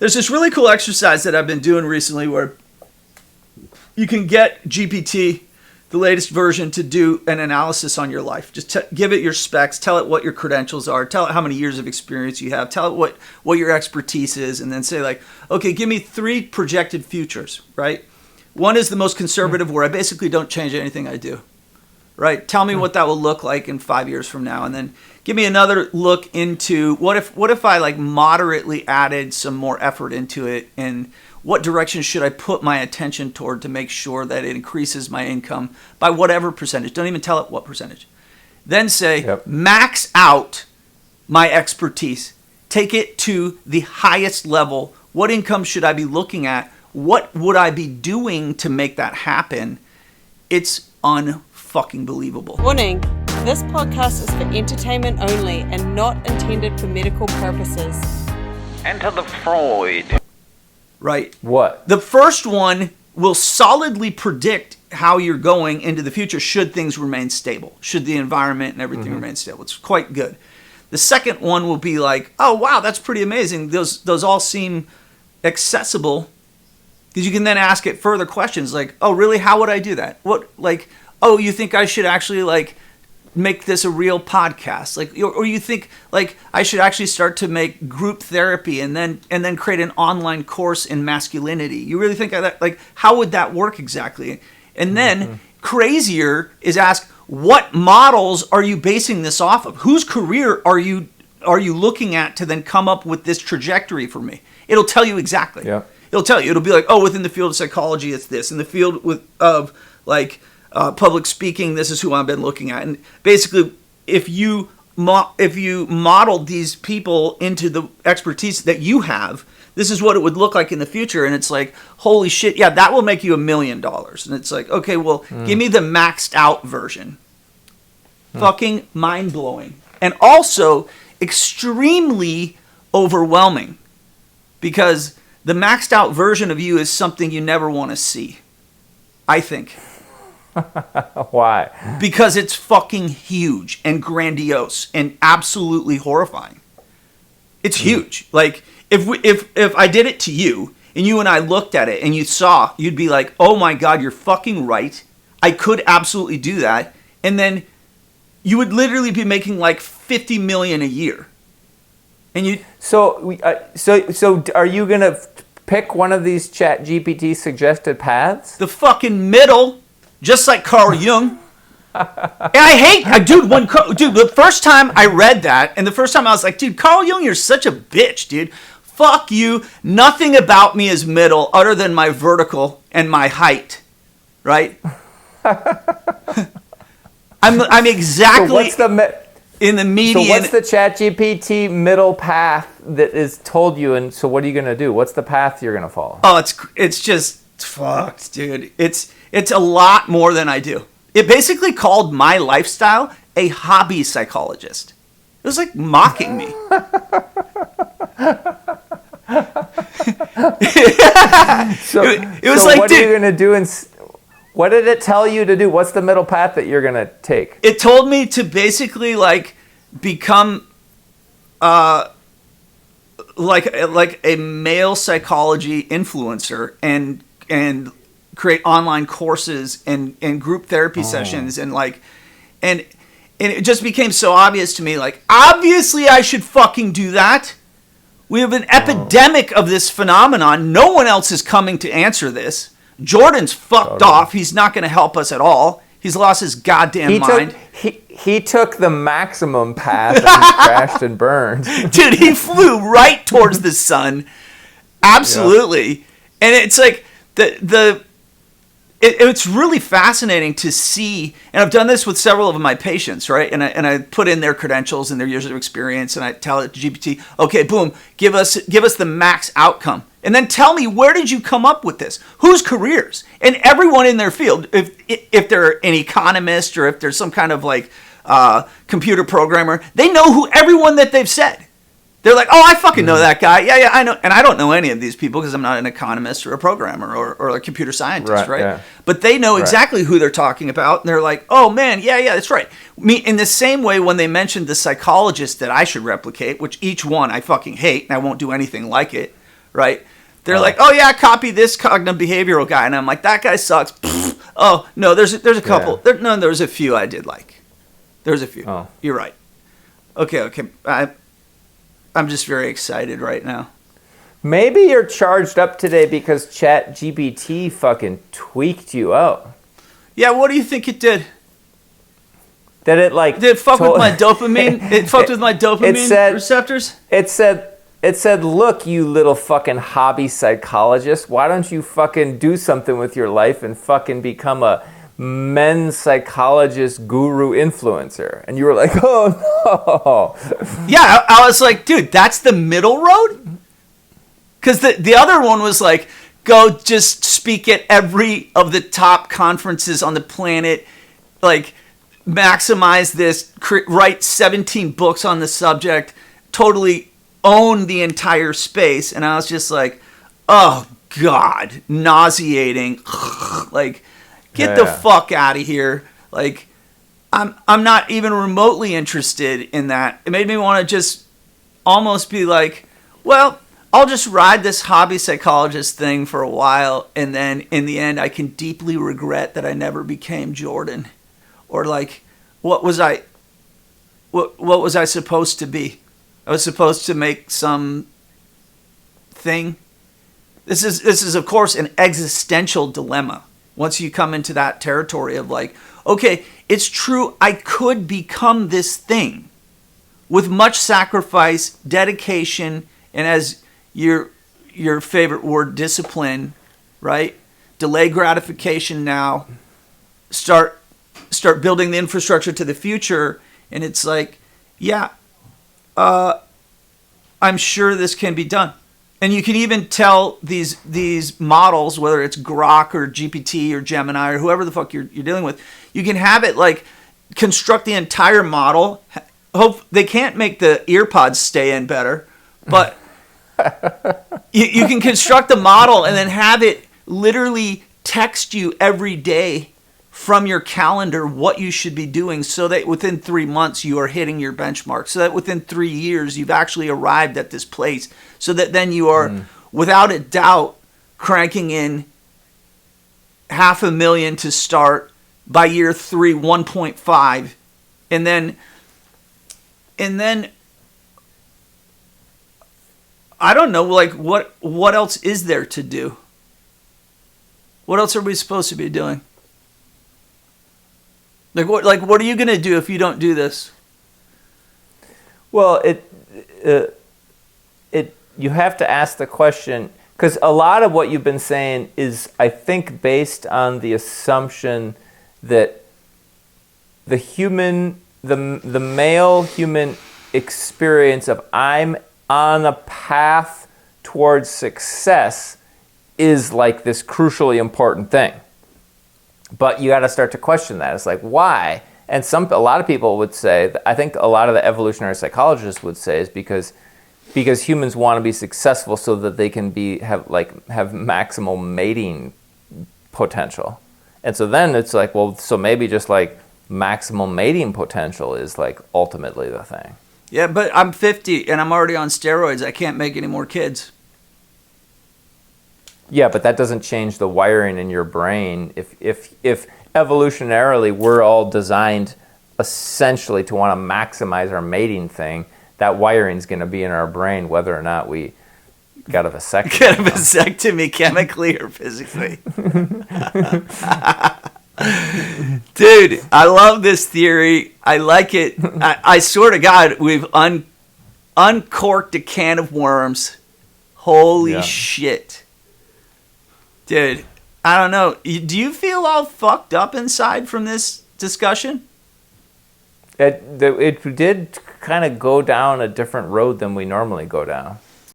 There's this really cool exercise that I've been doing recently where you can get GPT, the latest version, to do an analysis on your life. Just give it your specs, tell it what your credentials are, tell it how many years of experience you have, tell it what your expertise is, and then say like, okay, give me 3 projected futures, right? One is the most conservative, where I basically don't change anything I do, right? Tell me what that will look like in 5 years from now, and then give me another look into what if I like moderately added some more effort into it, and what direction should I put my attention toward to make sure that it increases my income by whatever percentage? Don't even tell it what percentage. Then say, max out my expertise. Take it to the highest level. What income should I be looking at? What would I be doing to make that happen? It's unfucking believable. Warning, this podcast is for entertainment only and not intended for medical purposes. Enter the Freud. Right. What? The first one will solidly predict how you're going into the future should things remain stable, should the environment and everything remain stable. It's quite good. The second one will be like, oh, wow, that's pretty amazing. Those all seem accessible, because you can then ask it further questions like, oh, really? How would I do that? What, like, oh, you think I should actually like make this a real podcast, like, or you think like I should actually start to make group therapy and then create an online course in masculinity? You really think that, like, how would that work exactly? And then crazier is ask, what models are you basing this off of? Whose career are you looking at to then come up with this trajectory for me? It'll tell you exactly. Yeah. It'll tell you. It'll be like, oh, within the field of psychology, it's this. In the field of like public speaking, this is who I've been looking at. And basically, if you modeled these people into the expertise that you have, this is what it would look like in the future. And it's like, holy shit, yeah, that will make you $1 million. And it's like, okay, well, give me the maxed out version. Fucking mind blowing. And also extremely overwhelming, because the maxed out version of you is something you never want to see, I think. Why? Because it's fucking huge and grandiose and absolutely horrifying. It's huge. Like, if I did it to you and you and I looked at it and you saw, you'd be like, oh my God, you're fucking right. I could absolutely do that. And then you would literally be making like $50 million a year. And you. So are you gonna pick one of these Chat GPT suggested paths? The fucking middle. Just like Carl Jung. And I hate, dude, the first time I read that, and the first time I was like, dude, Carl Jung, you're such a bitch, dude. Fuck you. Nothing about me is middle other than my vertical and my height. Right? I'm exactly in the median. So what's the Chat GPT middle path that is told you, and so what are you going to do? What's the path you're going to follow? Oh, it's just fucked, dude. It's a lot more than I do. It basically called my lifestyle a hobby psychologist. It was like mocking me. It was like, what are you going to do? What did it tell you to do? What's the middle path that you're going to take? It told me to basically like become like a male psychology influencer and create online courses and group therapy sessions and it just became so obvious to me, like, obviously I should fucking do that. We have an epidemic of this phenomenon. No one else is coming to answer this. Jordan's fucked off. He's not going to help us at all. He's lost his goddamn mind. He took the maximum path and crashed and burned. Dude, he flew right towards the sun. Absolutely. Yeah. And it's like it's really fascinating to see, and I've done this with several of my patients, right? And I put in their credentials and their years of experience, and I tell it to GPT, okay, boom, give us the max outcome. And then tell me, where did you come up with this? Whose careers? And everyone in their field, if they're an economist or if there's some kind of like computer programmer, they know who everyone that they've said. They're like, oh, I fucking know that guy. Yeah, I know. And I don't know any of these people because I'm not an economist or a programmer or a computer scientist, right? Yeah. But they know exactly who they're talking about. And they're like, oh, man, yeah, that's right. In the same way when they mentioned the psychologist that I should replicate, which each one I fucking hate and I won't do anything like it, right? They're like, oh yeah, copy this cognitive behavioral guy, and I'm like, that guy sucks. Oh no, there's a couple. Yeah. There's a few I did like. There's a few. Oh. You're right. Okay. I'm just very excited right now. Maybe you're charged up today because Chat GPT fucking tweaked you out. Yeah, what do you think it did? That it like Did it fuck with my dopamine? It fucked with my dopamine receptors? It said, look, you little fucking hobby psychologist, why don't you fucking do something with your life and fucking become a men's psychologist guru influencer? And you were like, oh no. Yeah, I was like, dude, that's the middle road? Because the other one was like, go just speak at every of the top conferences on the planet, like maximize this, write 17 books on the subject, totally own the entire space. And I was just like, oh God, nauseating. Like, get the fuck out of here. Like, I'm not even remotely interested in that. It made me want to just almost be like, well, I'll just ride this hobby psychologist thing for a while, and then in the end I can deeply regret that I never became Jordan. Or like, what was I supposed to be? I was supposed to make some thing. This is of course an existential dilemma. Once you come into that territory of like, okay, it's true, I could become this thing with much sacrifice, dedication, and as your favorite word, discipline, right? Delay gratification now. Start building the infrastructure to the future. And it's like, yeah, I'm sure this can be done. And you can even tell these models, whether it's Grok or GPT or Gemini or whoever the fuck you're dealing with, you can have it like construct the entire model. Hope they can't make the ear pods stay in better, but you can construct the model and then have it literally text you every day from your calendar what you should be doing, so that within 3 months you are hitting your benchmark, so that within 3 years you've actually arrived at this place, so that then you are without a doubt cranking in 500,000 to start, by year 3 1.5, and then I don't know, like what else is there to do? What else are we supposed to be doing? Like what are you going to do if you don't do this? Well, you have to ask the question, because a lot of what you've been saying is, I think, based on the assumption that the male human experience of I'm on a path towards success is like this crucially important thing. But you got to start to question that. It's like, why? And a lot of people would say, I think a lot of the evolutionary psychologists would say, is because humans want to be successful so that they can have maximal mating potential. And so then it's like, well, so maybe just like maximal mating potential is like ultimately the thing. Yeah, but I'm 50 and I'm already on steroids. I can't make any more kids. Yeah, but that doesn't change the wiring in your brain. If evolutionarily we're all designed essentially to want to maximize our mating thing, that wiring's going to be in our brain whether or not we got a vasectomy. Get a vasectomy chemically or physically. Dude, I love this theory. I like it. I swear to God, we've uncorked a can of worms. Holy shit. Dude, I don't know. Do you feel all fucked up inside from this discussion? It did kind of go down a different road than we normally go down.